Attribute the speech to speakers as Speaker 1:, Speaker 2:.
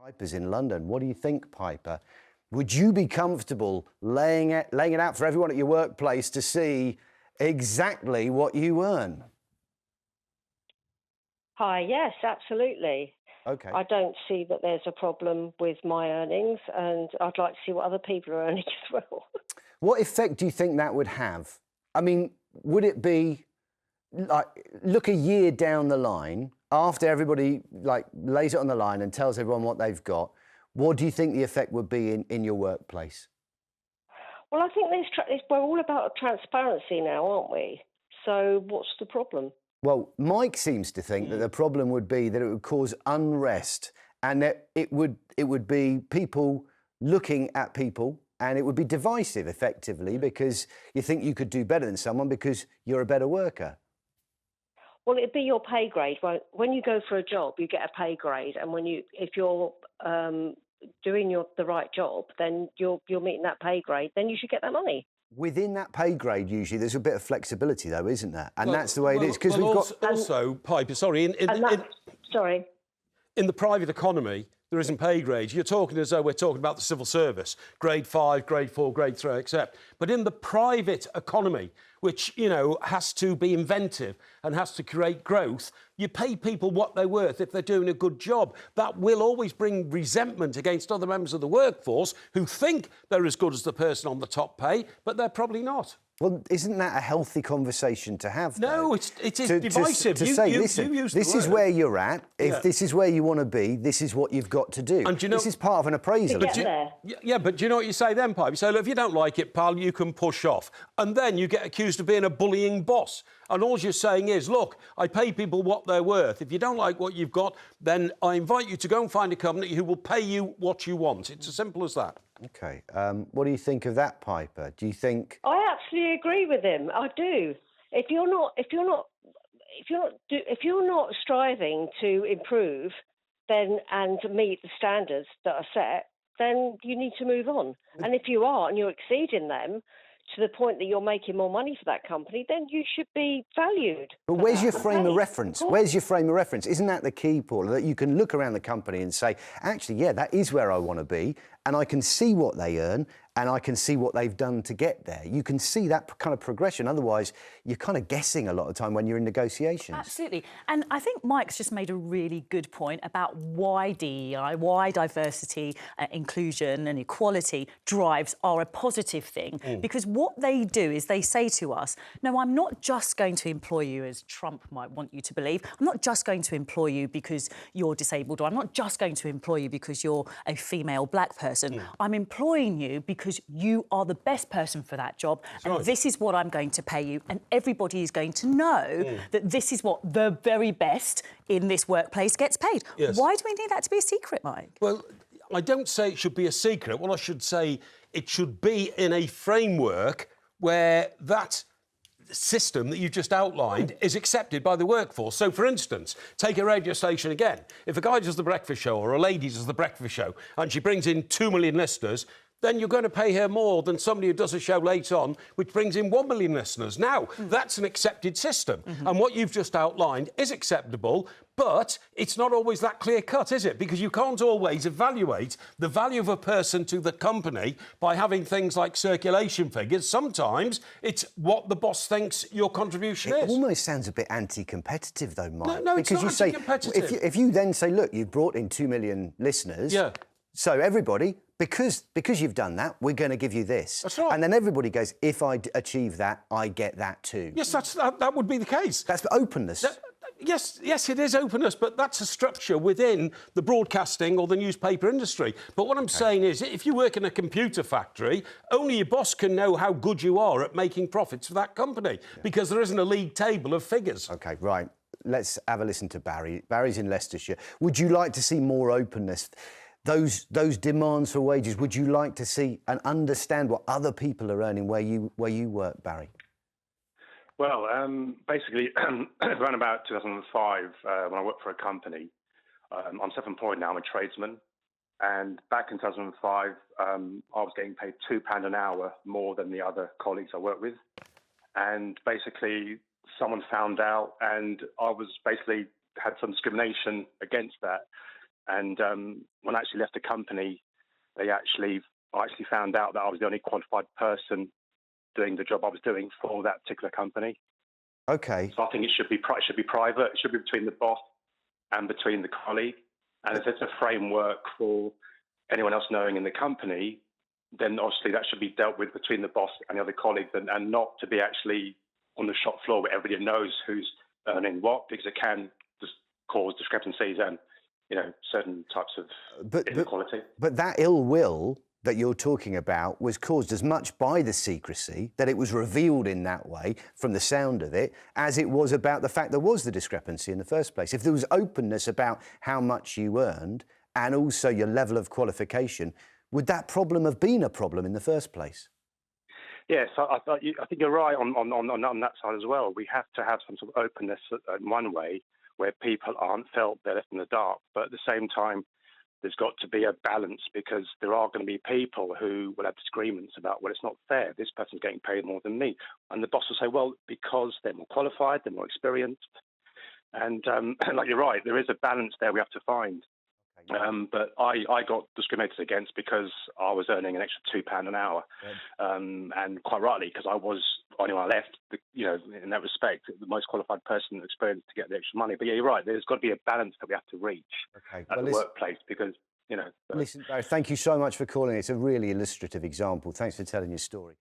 Speaker 1: Piper's in London. What do you think, Piper? Would you be comfortable laying it out for everyone at your workplace to see exactly what you earn?
Speaker 2: Hi, yes, absolutely.
Speaker 1: Okay.
Speaker 2: I don't see that there's a problem with my earnings, and I'd like to see what other people are earning as well.
Speaker 1: What effect do you think that would have? I mean, would it be like, look a year down the line, after everybody like lays it on the line and tells everyone what they've got, what do you think the effect would be in your workplace?
Speaker 2: Well, I think we're all about transparency now, aren't we? So what's the problem?
Speaker 1: Well, Mike seems to think that the problem would be that it would cause unrest, and that it would be people looking at people, and it would be divisive effectively because you think you could do better than someone because you're a better worker.
Speaker 2: Well, it'd be your pay grade. When you go for a job, you get a pay grade, and if you're doing the right job, then you're meeting that pay grade. Then you should get that money.
Speaker 1: Within that pay grade, usually there's a bit of flexibility, though, isn't there? And that's the way it is
Speaker 3: because we've got also, Piper. Sorry, in the private economy, there isn't pay grades. You're talking as though we're talking about the civil service, grade 5, grade 4, grade 3, except. But in the private economy, which, you know, has to be inventive and has to create growth, you pay people what they're worth if they're doing a good job. That will always bring resentment against other members of the workforce who think they're as good as the person on the top pay, but they're probably not.
Speaker 1: Well, isn't that a healthy conversation to have?
Speaker 2: No,
Speaker 1: it
Speaker 2: is divisive.
Speaker 1: To say, listen, this is where you're at. If this is where you want to be, this is what you've got to do. And this is part of an appraisal.
Speaker 2: But
Speaker 3: do you know what you say then, Pipe? You say, look, if you don't like it, pal, you can push off. And then you get accused of being a bullying boss. And all you're saying is, look, I pay people what they're worth. If you don't like what you've got, then I invite you to go and find a company who will pay you what you want. It's as simple as that.
Speaker 1: OK. What do you think of that, Piper? Do you think...
Speaker 2: I absolutely agree with him. I do. If you're not striving to improve, and to meet the standards that are set, then you need to move on. And if you are and you're exceeding them to the point that you're making more money for that company, then you should be valued.
Speaker 1: But where's your frame of reference? Where's your frame of reference? Isn't that the key, Paula, that you can look around the company and say, actually, yeah, that is where I want to be, and I can see what they earn, and I can see what they've done to get there. You can see that kind of progression. Otherwise, you're kind of guessing a lot of the time when you're in negotiations.
Speaker 4: Absolutely. And I think Mike's just made a really good point about why DEI, why diversity, inclusion and equality drives are a positive thing. Because what they do is they say to us, no, I'm not just going to employ you as Trump might want you to believe. I'm not just going to employ you because you're disabled, or I'm not just going to employ you because you're a female black person. I'm employing you because you are the best person for that job. And this is what I'm going to pay you. And everybody is going to know that this is what the very best in this workplace gets paid.
Speaker 3: Yes.
Speaker 4: Why do we need that to be a secret, Mike?
Speaker 3: Well, I don't say it should be a secret. What I should say, it should be in a framework where that system that you've just outlined is accepted by the workforce. So, for instance, take a radio station again. If a guy does the breakfast show or a lady does the breakfast show and she brings in 2 million listeners, then you're going to pay her more than somebody who does a show late on, which brings in 1 million listeners. Now, that's an accepted system. And what you've just outlined is acceptable, but it's not always that clear-cut, is it? Because you can't always evaluate the value of a person to the company by having things like circulation figures. Sometimes it's what the boss thinks your contribution is.
Speaker 1: It almost sounds a bit anti-competitive, though, Mike.
Speaker 3: No, it's not anti-competitive.
Speaker 1: If you then say, look, you've brought in 2 million listeners, so everybody... Because you've done that, we're going to give you this.
Speaker 3: That's right.
Speaker 1: And then everybody goes, if I achieve that, I get that too.
Speaker 3: Yes, that would be the case.
Speaker 1: That's openness.
Speaker 3: Yes, it is openness, but that's a structure within the broadcasting or the newspaper industry. But what I'm saying is, if you work in a computer factory, only your boss can know how good you are at making profits for that company, because there isn't a league table of figures.
Speaker 1: OK, right. Let's have a listen to Barry. Barry's in Leicestershire. Would you like to see more openness? Those demands for wages, would you like to see and understand what other people are earning where you work, Barry?
Speaker 5: Well, basically, around about 2005, when I worked for a company, I'm self-employed now, I'm a tradesman. And back in 2005, I was getting paid £2 an hour more than the other colleagues I worked with. And basically, someone found out, and I was basically had some discrimination against that. And when I actually left the company, I actually found out that I was the only qualified person doing the job I was doing for that particular company.
Speaker 1: Okay.
Speaker 5: So I think it should be private. It should be between the boss and between the colleague. And if there's a framework for anyone else knowing in the company, then obviously that should be dealt with between the boss and the other colleagues, and not to be actually on the shop floor where everybody knows who's earning what, because it can just cause discrepancies and, certain types of inequality.
Speaker 1: But that ill will that you're talking about was caused as much by the secrecy, that it was revealed in that way from the sound of it, as it was about the fact there was the discrepancy in the first place. If there was openness about how much you earned and also your level of qualification, would that problem have been a problem in the first place?
Speaker 5: Yes, I think you're right on that side as well. We have to have some sort of openness in one way where people aren't felt they're left in the dark. But at the same time, there's got to be a balance, because there are going to be people who will have disagreements about, well, it's not fair. This person's getting paid more than me. And the boss will say, well, because they're more qualified, they're more experienced. And like you're right, there is a balance there we have to find. But I got discriminated against because I was earning an extra £2 an hour, and quite rightly, because I was, only when I left, in that respect, the most qualified person experienced to get the extra money. But yeah, you're right. There's got to be a balance that we have to reach at the workplace, because
Speaker 1: Listen, Barry, thank you so much for calling. It's a really illustrative example. Thanks for telling your story.